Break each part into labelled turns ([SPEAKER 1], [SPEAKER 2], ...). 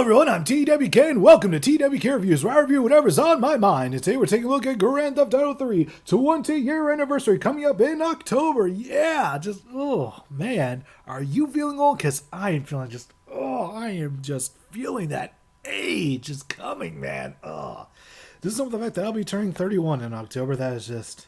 [SPEAKER 1] Hello everyone, I'm TWK and welcome to TWK Reviews, where I review whatever's on my mind. And today we're taking a look at Grand Theft Auto 3 20-year anniversary coming up in October. Yeah, oh man, are you feeling old? Because I am feeling I am just feeling that age is coming, man. This is over the fact that I'll be turning 31 in October. That is just...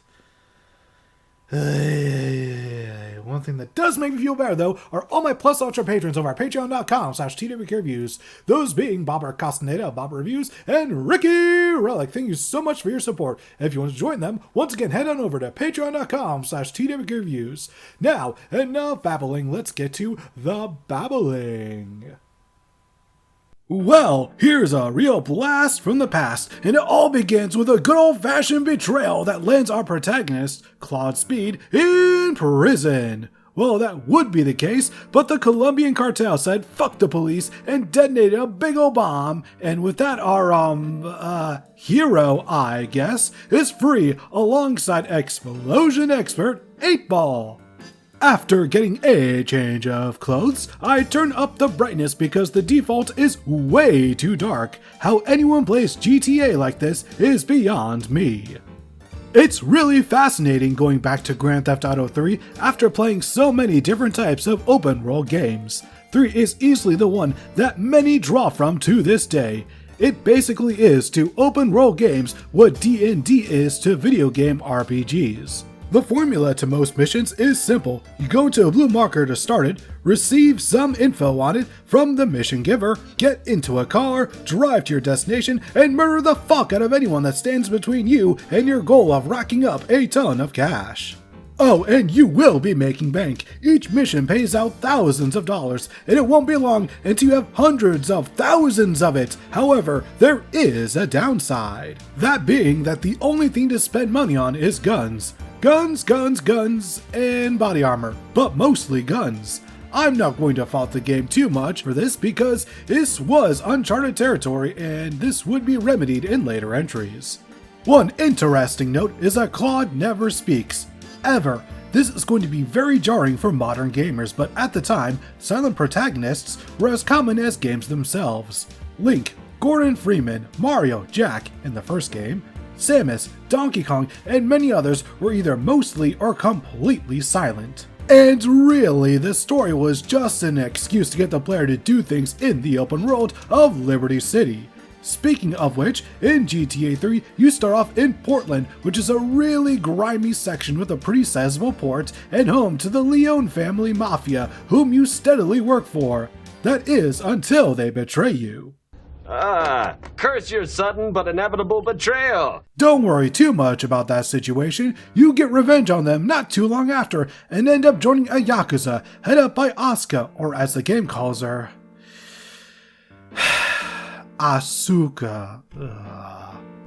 [SPEAKER 1] one thing that does make me feel better, though, are all my Plus Ultra patrons over at patreon.com/TWK Reviews. Those being Bobber Castaneda of Bobber Reviews and Ricky Relic. Thank you so much for your support. If you want to join them, once again, head on over to patreon.com/TWK Reviews. Now, enough babbling. Let's get to the babbling. Well, here's a real blast from the past, and it all begins with a good old-fashioned betrayal that lands our protagonist, Claude Speed, in prison. Well, that would be the case, but the Colombian cartel said fuck the police and detonated a big ol' bomb, and with that our, hero, I guess, is free alongside explosion expert 8-Ball. After getting a change of clothes, I turn up the brightness because the default is way too dark. How anyone plays GTA like this is beyond me. It's really fascinating going back to Grand Theft Auto 3 after playing so many different types of open world games. 3 is easily the one that many draw from to this day. It basically is to open world games what D&D is to video game RPGs. The formula to most missions is simple. You go into a blue marker to start it, receive some info on it from the mission giver, get into a car, drive to your destination, and murder the fuck out of anyone that stands between you and your goal of racking up a ton of cash. Oh, and you will be making bank. Each mission pays out thousands of dollars, and it won't be long until you have hundreds of thousands of it. However, there is a downside. That being that the only thing to spend money on is guns. Guns, guns, guns, and body armor, but mostly guns. I'm not going to fault the game too much for this because this was uncharted territory and this would be remedied in later entries. One interesting note is that Claude never speaks. Ever. This is going to be very jarring for modern gamers, but at the time, silent protagonists were as common as games themselves. Link, Gordon Freeman, Mario, Jack in the first game, Samus, Donkey Kong, and many others were either mostly or completely silent. And really, this story was just an excuse to get the player to do things in the open world of Liberty City. Speaking of which, in GTA 3, you start off in Portland, which is a really grimy section with a pretty sizable port and home to the Leone family mafia, whom you steadily work for. That is, until they betray you.
[SPEAKER 2] Curse your sudden but inevitable betrayal.
[SPEAKER 1] Don't worry too much about that situation. You get revenge on them not too long after and end up joining a Yakuza, head up by Asuka, or as the game calls her, Asuka.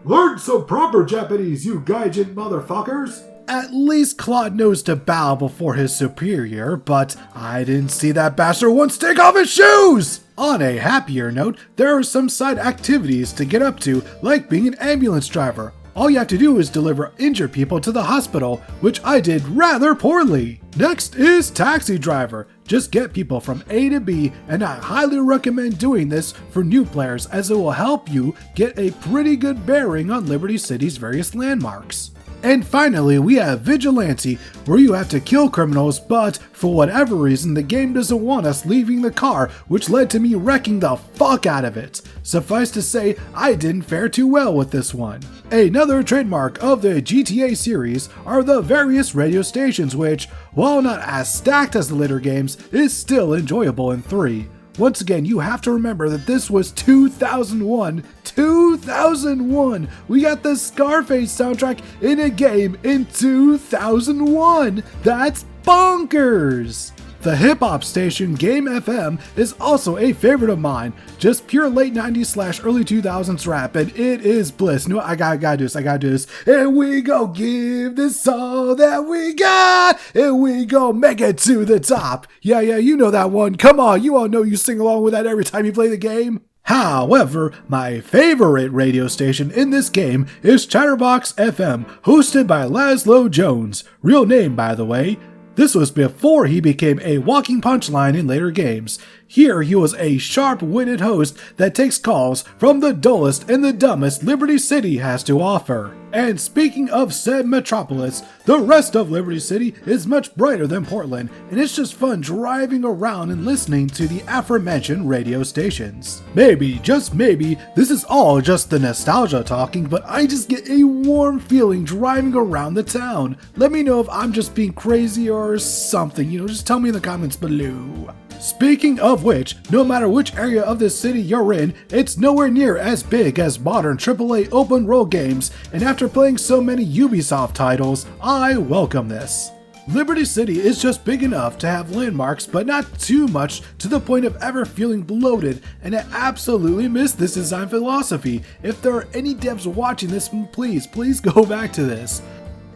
[SPEAKER 1] Learn some proper Japanese, you gaijin motherfuckers! At least Claude knows to bow before his superior, but I didn't see that bastard once take off his shoes! On a happier note, there are some side activities to get up to, like being an ambulance driver. All you have to do is deliver injured people to the hospital, which I did rather poorly. Next is taxi driver. Just get people from A to B, and I highly recommend doing this for new players as it will help you get a pretty good bearing on Liberty City's various landmarks. And finally, we have Vigilante, where you have to kill criminals, but for whatever reason, the game doesn't want us leaving the car, which led to me wrecking the fuck out of it. Suffice to say, I didn't fare too well with this one. Another trademark of the GTA series are the various radio stations, which, while not as stacked as the later games, is still enjoyable in 3. Once again, you have to remember that this was 2001. 2001! We got the Scarface soundtrack in a game in 2001! That's bonkers! The hip-hop station Game FM is also a favorite of mine. Just pure late 90s / early 2000s rap, and it is bliss. No, I gotta do this. And we go give this all that we got, and we go make it to the top. Yeah, you know that one. Come on, you all know you sing along with that every time you play the game. However, my favorite radio station in this game is Chatterbox FM, hosted by Laszlo Jones. Real name, by the way. This was before he became a walking punchline in later games. Here he was a sharp-witted host that takes calls from the dullest and the dumbest Liberty City has to offer. And speaking of said metropolis, the rest of Liberty City is much brighter than Portland, and it's just fun driving around and listening to the aforementioned radio stations. Maybe, just maybe, this is all just the nostalgia talking, but I just get a warm feeling driving around the town. Let me know if I'm just being crazy or something, just tell me in the comments below. Speaking of which, no matter which area of the city you're in, it's nowhere near as big as modern AAA open world games, and after playing so many Ubisoft titles, I welcome this. Liberty City is just big enough to have landmarks, but not too much to the point of ever feeling bloated, and I absolutely miss this design philosophy. If there are any devs watching this, please go back to this.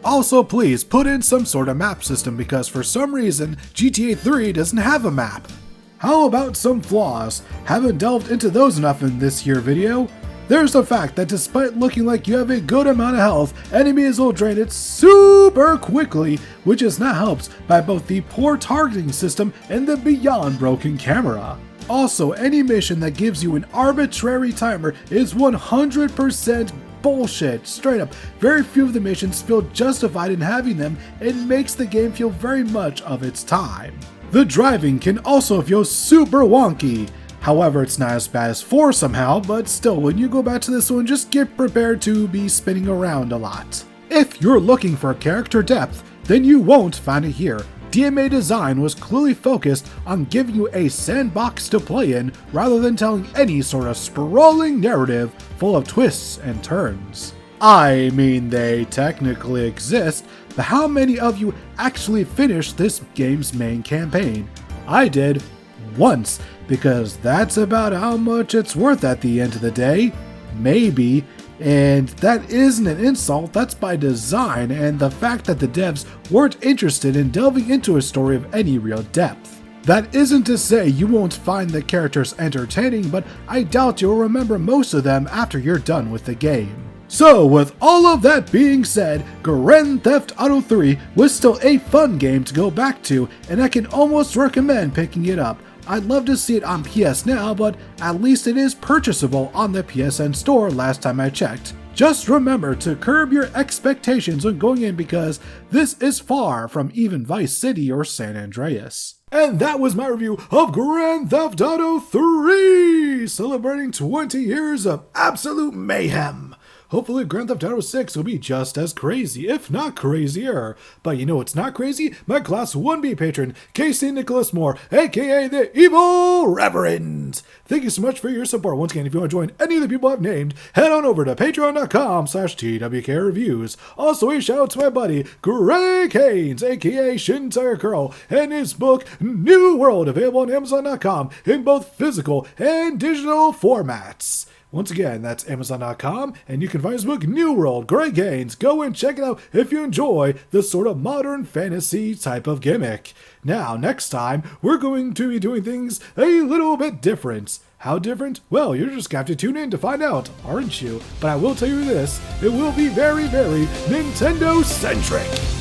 [SPEAKER 1] Also, please put in some sort of map system because for some reason GTA 3 doesn't have a map. How about some flaws? Haven't delved into those enough in this here video. There's the fact that despite looking like you have a good amount of health, enemies will drain it super quickly, which is not helped by both the poor targeting system and the beyond broken camera. Also, any mission that gives you an arbitrary timer is 100% bullshit, straight up. Very few of the missions feel justified in having them and makes the game feel very much of its time. The driving can also feel super wonky. However, it's not as bad as 4 somehow, but still, when you go back to this one, just get prepared to be spinning around a lot. If you're looking for character depth, then you won't find it here. DMA design was clearly focused on giving you a sandbox to play in rather than telling any sort of sprawling narrative full of twists and turns. I mean, they technically exist, but how many of you actually finished this game's main campaign? I did once, because that's about how much it's worth at the end of the day. Maybe. And that isn't an insult, that's by design, and the fact that the devs weren't interested in delving into a story of any real depth. That isn't to say you won't find the characters entertaining, but I doubt you'll remember most of them after you're done with the game. So with all of that being said, Grand Theft Auto 3 was still a fun game to go back to, and I can almost recommend picking it up. I'd love to see it on PS Now, but at least it is purchasable on the PSN store last time I checked. Just remember to curb your expectations when going in because this is far from even Vice City or San Andreas. And that was my review of Grand Theft Auto 3, celebrating 20 years of absolute mayhem. Hopefully Grand Theft Auto 6 will be just as crazy, if not crazier. But you know what's not crazy? My Class 1B patron, Casey Nicholas Moore, aka the Evil Reverend. Thank you so much for your support. Once again, if you want to join any of the people I've named, head on over to patreon.com/TWK Reviews. Also, a shout out to my buddy, Greg Haynes, aka Shintire Curl, and his book, New World, available on Amazon.com in both physical and digital formats. Once again, that's Amazon.com, and you can find his book, New World, Greg Haynes. Go and check it out if you enjoy this sort of modern fantasy type of gimmick. Now, next time, we're going to be doing things a little bit different. How different? Well, you're just going to have to tune in to find out, aren't you? But I will tell you this, it will be very, very Nintendo-centric.